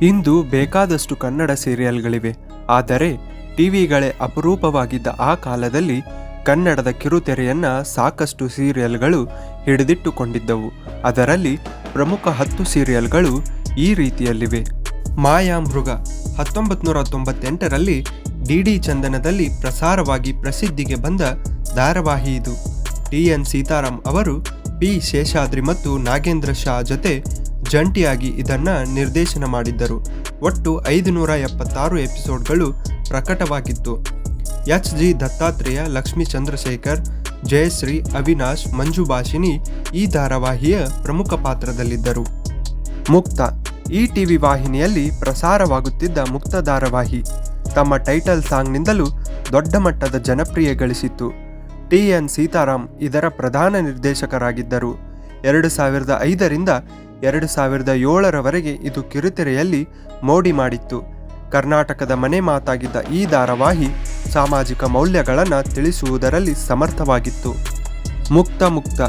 ಇಂದು ಬೇಕಾದಷ್ಟು ಕನ್ನಡ ಸೀರಿಯಲ್ಗಳಿವೆ. ಆದರೆ ಟಿವಿಗಳೇ ಅಪರೂಪವಾಗಿದ್ದ ಆ ಕಾಲದಲ್ಲಿ ಕನ್ನಡದ ಕಿರುತೆರೆಯನ್ನ ಸಾಕಷ್ಟು ಸೀರಿಯಲ್ಗಳು ಹಿಡಿದಿಟ್ಟುಕೊಂಡಿದ್ದವು. ಅದರಲ್ಲಿ ಪ್ರಮುಖ 10 ಸೀರಿಯಲ್ಗಳು ಈ ರೀತಿಯಲ್ಲಿವೆ. ಮಾಯಾಮೃಗ 1998ರಲ್ಲಿ ಡಿಡಿ ಚಂದನದಲ್ಲಿ ಪ್ರಸಾರವಾಗಿ ಪ್ರಸಿದ್ಧಿಗೆ ಬಂದ ಧಾರಾವಾಹಿ ಇದು. ಟಿ.ಎನ್. ಸೀತಾರಾಮ್ ಅವರು ಪಿ. ಶೇಷಾದ್ರಿ ಮತ್ತು ನಾಗೇಂದ್ರ ಶಾ ಜೊತೆ ಜಂಟಿಯಾಗಿ ಇದನ್ನ ನಿರ್ದೇಶನ ಮಾಡಿದ್ದರು. ಒಟ್ಟು 576 ಎಪಿಸೋಡ್ಗಳು ಪ್ರಕಟವಾಗಿತ್ತು. ಎಚ್.ಜಿ. ದತ್ತಾತ್ರೇಯ, ಲಕ್ಷ್ಮೀ ಚಂದ್ರಶೇಖರ್, ಜಯಶ್ರೀ, ಅವಿನಾಶ್, ಮಂಜು ಭಾಷಿಣಿ ಈ ಧಾರಾವಾಹಿಯ ಪ್ರಮುಖ ಪಾತ್ರದಲ್ಲಿದ್ದರು. ಮುಕ್ತ ಈ ಟಿವಿ ವಾಹಿನಿಯಲ್ಲಿ ಪ್ರಸಾರವಾಗುತ್ತಿದ್ದ ಮುಕ್ತ ಧಾರಾವಾಹಿ ತಮ್ಮ ಟೈಟಲ್ ಸಾಂಗ್ನಿಂದಲೂ ದೊಡ್ಡ ಮಟ್ಟದ ಜನಪ್ರಿಯ ಗಳಿಸಿತ್ತು. ಟಿ.ಎನ್. ಸೀತಾರಾಮ್ ಇದರ ಪ್ರಧಾನ ನಿರ್ದೇಶಕರಾಗಿದ್ದರು. 2005ರಿಂದ 2007ರವರೆಗೆ ಇದು ಕಿರುತೆರೆಯಲ್ಲಿ ಮೋಡಿ ಮಾಡಿತ್ತು. ಕರ್ನಾಟಕದ ಮನೆ ಮಾತಾಗಿದ್ದ ಈ ಧಾರಾವಾಹಿ ಸಾಮಾಜಿಕ ಮೌಲ್ಯಗಳನ್ನು ತಿಳಿಸುವುದರಲ್ಲಿ ಸಮರ್ಥವಾಗಿತ್ತು. ಮುಕ್ತ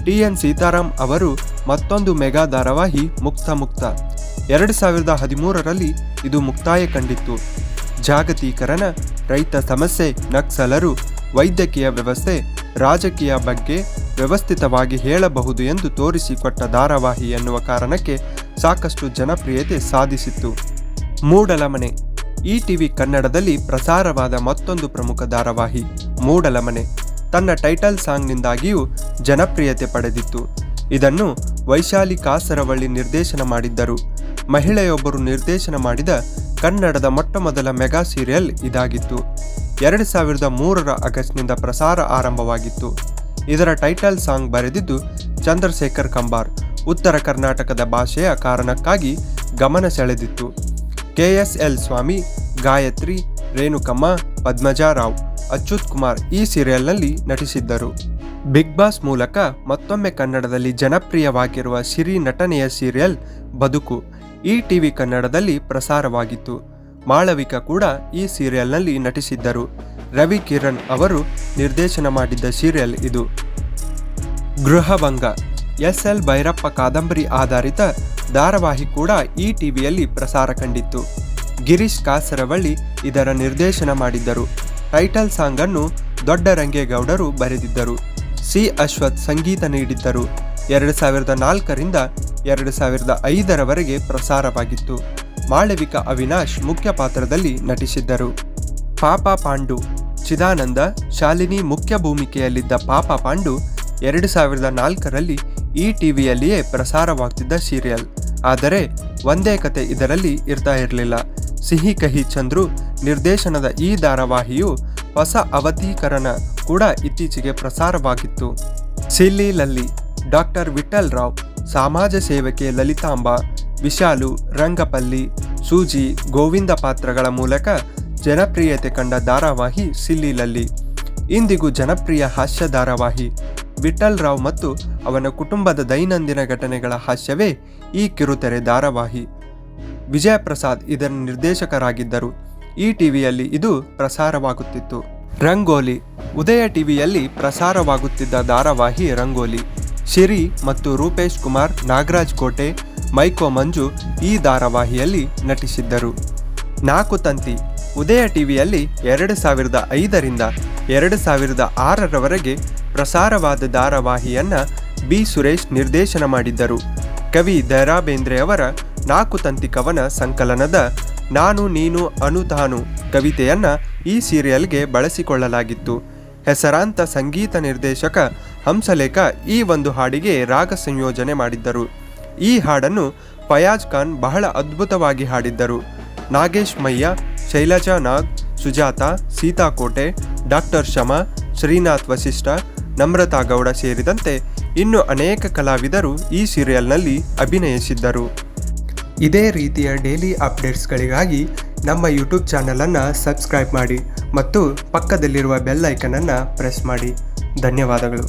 ಟಿ.ಎನ್. ಸೀತಾರಾಮ್ ಅವರು ಮತ್ತೊಂದು ಮೆಗಾ ಧಾರಾವಾಹಿ ಮುಕ್ತ 2013ರಲ್ಲಿ ಇದು ಮುಕ್ತಾಯ ಕಂಡಿತ್ತು. ಜಾಗತೀಕರಣ, ರೈತ ಸಮಸ್ಯೆ, ನಕ್ಸಲರು, ವೈದ್ಯಕೀಯ ವ್ಯವಸ್ಥೆ, ರಾಜಕೀಯ ಬಗ್ಗೆ ವ್ಯವಸ್ಥಿತವಾಗಿ ಹೇಳಬಹುದು ಎಂದು ತೋರಿಸಿಕೊಟ್ಟ ಧಾರಾವಾಹಿ ಎನ್ನುವ ಕಾರಣಕ್ಕೆ ಸಾಕಷ್ಟು ಜನಪ್ರಿಯತೆ ಸಾಧಿಸಿತ್ತು. ಮೂಡಲಮನೆ ಈ ಟಿವಿ ಕನ್ನಡದಲ್ಲಿ ಪ್ರಸಾರವಾದ ಮತ್ತೊಂದು ಪ್ರಮುಖ ಧಾರಾವಾಹಿ. ಮೂಡಲಮನೆ ತನ್ನ ಟೈಟಲ್ ಸಾಂಗ್ನಿಂದಾಗಿಯೂ ಜನಪ್ರಿಯತೆ ಪಡೆದಿತ್ತು. ಇದನ್ನು ವೈಶಾಲಿ ಕಾಸರವಳ್ಳಿ ನಿರ್ದೇಶನ ಮಾಡಿದ್ದರು. ಮಹಿಳೆಯೊಬ್ಬರು ನಿರ್ದೇಶನ ಮಾಡಿದ ಕನ್ನಡದ ಮೊಟ್ಟಮೊದಲ ಮೆಗಾ ಸೀರಿಯಲ್ ಇದಾಗಿತ್ತು. 2003ರ ಆಗಸ್ಟ್ನಿಂದ ಪ್ರಸಾರ ಆರಂಭವಾಗಿತ್ತು. ಇದರ ಟೈಟಲ್ ಸಾಂಗ್ ಬರೆದಿದ್ದು ಚಂದ್ರಶೇಖರ್ ಕಂಬಾರ್. ಉತ್ತರ ಕರ್ನಾಟಕದ ಭಾಷೆಯ ಕಾರಣಕ್ಕಾಗಿ ಗಮನ ಸೆಳೆದಿತ್ತು. ಕೆ.ಎಸ್.ಎಲ್. ಸ್ವಾಮಿ, ಗಾಯತ್ರಿ, ರೇಣುಕಮ್ಮ, ಪದ್ಮಜಾ ರಾವ್, ಅಚ್ಯುತ್ ಕುಮಾರ್ ಈ ಸೀರಿಯಲ್ನಲ್ಲಿ ನಟಿಸಿದ್ದರು. ಬಿಗ್ ಬಾಸ್ ಮೂಲಕ ಮತ್ತೊಮ್ಮೆ ಕನ್ನಡದಲ್ಲಿ ಜನಪ್ರಿಯವಾಗಿರುವ ಸಿರಿ ನಟನೆಯ ಸೀರಿಯಲ್ ಬದುಕು ಈ ಟಿವಿ ಕನ್ನಡದಲ್ಲಿ ಪ್ರಸಾರವಾಗಿತ್ತು. ಮಾಳವಿಕಾ ಕೂಡ ಈ ಸೀರಿಯಲ್ನಲ್ಲಿ ನಟಿಸಿದ್ದರು. ರವಿ ಕಿರಣ್ ಅವರು ನಿರ್ದೇಶನ ಮಾಡಿದ್ದ ಸೀರಿಯಲ್ ಇದು. ಗೃಹಭಂಗ ಎಸ್.ಎಲ್. ಭೈರಪ್ಪ ಕಾದಂಬರಿ ಆಧಾರಿತ ಧಾರಾವಾಹಿ ಕೂಡ ಈ ಟಿವಿಯಲ್ಲಿ ಪ್ರಸಾರ ಕಂಡಿತ್ತು. ಗಿರೀಶ್ ಕಾಸರವಳ್ಳಿ ಇದರ ನಿರ್ದೇಶನ ಮಾಡಿದ್ದರು. ಟೈಟಲ್ ಸಾಂಗ್ ಅನ್ನು ದೊಡ್ಡರಂಗೇಗೌಡರು ಬರೆದಿದ್ದರು. ಸಿ. ಅಶ್ವಥ್ ಸಂಗೀತ ನೀಡಿದ್ದರು. 2004ರಿಂದ 2005ರವರೆಗೆ ಪ್ರಸಾರವಾಗಿತ್ತು. ಮಾಳವಿಕಾ ಅವಿನಾಶ್ ಮುಖ್ಯ ಪಾತ್ರದಲ್ಲಿ ನಟಿಸಿದ್ದರು. ಪಾಪ ಪಾಂಡು ಚಿದಾನಂದ, ಶಾಲಿನಿ ಮುಖ್ಯ ಭೂಮಿಕೆಯಲ್ಲಿದ್ದ ಪಾಪ ಪಾಂಡು 2004ರಲ್ಲಿ ಈ ಟಿವಿಯಲ್ಲಿಯೇ ಪ್ರಸಾರವಾಗ್ತಿದ್ದ ಸೀರಿಯಲ್. ಆದರೆ ಒಂದೇ ಕತೆ ಇದರಲ್ಲಿ ಇರ್ತಾ ಇರಲಿಲ್ಲ. ಸಿಹಿ ಕಹಿ ಚಂದ್ರು ನಿರ್ದೇಶನದ ಈ ಧಾರಾವಾಹಿಯು ಹೊಸ ಅವತೀಕರಣ ಕೂಡ ಇತ್ತೀಚೆಗೆ ಪ್ರಸಾರವಾಗಿತ್ತು. ಸಿಲ್ಲಿ ಲಲ್ಲಿ ಡಾಕ್ಟರ್ ವಿಠಲ್ ರಾವ್, ಸಮಾಜ ಸೇವಕಿ ಲಲಿತಾಂಬ, ವಿಶಾಲು, ರಂಗಪಲ್ಲಿ, ಸೂಜಿ, ಗೋವಿಂದ ಪಾತ್ರಗಳ ಮೂಲಕ ಜನಪ್ರಿಯತೆ ಕಂಡ ಧಾರಾವಾಹಿ ಸಿಲ್ಲಿ ಲಲ್ಲಿ. ಇಂದಿಗೂ ಜನಪ್ರಿಯ ಹಾಸ್ಯ ಧಾರಾವಾಹಿ. ವಿಠಲ್ ರಾವ್ ಮತ್ತು ಅವನ ಕುಟುಂಬದ ದೈನಂದಿನ ಘಟನೆಗಳ ಹಾಸ್ಯವೇ ಈ ಕಿರುತೆರೆ ಧಾರಾವಾಹಿ. ವಿಜಯ ಪ್ರಸಾದ್ ಇದರ ನಿರ್ದೇಶಕರಾಗಿದ್ದರು. ಈ ಟಿವಿಯಲ್ಲಿ ಇದು ಪ್ರಸಾರವಾಗುತ್ತಿತ್ತು. ರಂಗೋಲಿ ಉದಯ ಟಿವಿಯಲ್ಲಿ ಪ್ರಸಾರವಾಗುತ್ತಿದ್ದ ಧಾರಾವಾಹಿ ರಂಗೋಲಿ. ಶಿರಿ ಮತ್ತು ರೂಪೇಶ್ ಕುಮಾರ್, ನಾಗರಾಜ್ ಕೋಟೆ, ಮೈಕೋ ಮಂಜು ಈ ಧಾರಾವಾಹಿಯಲ್ಲಿ ನಟಿಸಿದ್ದರು. 4 ತಂತಿ ಉದಯ ಟಿವಿಯಲ್ಲಿ 2005ರಿಂದ 2006ರವರೆಗೆ ಪ್ರಸಾರವಾದ ಧಾರಾವಾಹಿಯನ್ನ ಬಿ. ಸುರೇಶ್ ನಿರ್ದೇಶನ ಮಾಡಿದ್ದರು. ಕವಿ ದ.ರಾ. ಬೇಂದ್ರೆಯವರ 4 ತಂತಿ ಕವನ ಸಂಕಲನದ ನಾನು ನೀನು ಅನುತಾನು ಕವಿತೆಯನ್ನ ಈ ಸೀರಿಯಲ್ಗೆ ಬಳಸಿಕೊಳ್ಳಲಾಗಿತ್ತು. ಹೆಸರಾಂತ ಸಂಗೀತ ನಿರ್ದೇಶಕ ಹಂಸಲೇಖ ಈ ಒಂದು ಹಾಡಿಗೆ ರಾಗ ಸಂಯೋಜನೆ ಮಾಡಿದ್ದರು. ಈ ಹಾಡನ್ನು ಫಯಾಜ್ ಖಾನ್ ಬಹಳ ಅದ್ಭುತವಾಗಿ ಹಾಡಿದ್ದರು. ನಾಗೇಶ್ ಮಯ್ಯ, ಶೈಲಜಾ ನಾಗ್, ಸುಜಾತಾ, ಸೀತಾಕೋಟೆ, ಡಾಕ್ಟರ್ ಶಮಾ, ಶ್ರೀನಾಥ್ ವಸಿಷ್ಠ, ನಮ್ರತಾ ಗೌಡ ಸೇರಿದಂತೆ ಇನ್ನು ಅನೇಕ ಕಲಾವಿದರು ಈ ಸೀರಿಯಲ್ನಲ್ಲಿ ಅಭಿನಯಿಸಿದ್ದರು. ಇದೇ ರೀತಿಯ ಡೈಲಿ ಅಪ್ಡೇಟ್ಸ್ಗಳಿಗಾಗಿ ನಮ್ಮ ಯೂಟ್ಯೂಬ್ ಚಾನಲನ್ನು ಸಬ್ಸ್ಕ್ರೈಬ್ ಮಾಡಿ ಮತ್ತು ಪಕ್ಕದಲ್ಲಿರುವ ಬೆಲ್ ಐಕನನ್ನು ಪ್ರೆಸ್ ಮಾಡಿ. ಧನ್ಯವಾದಗಳು.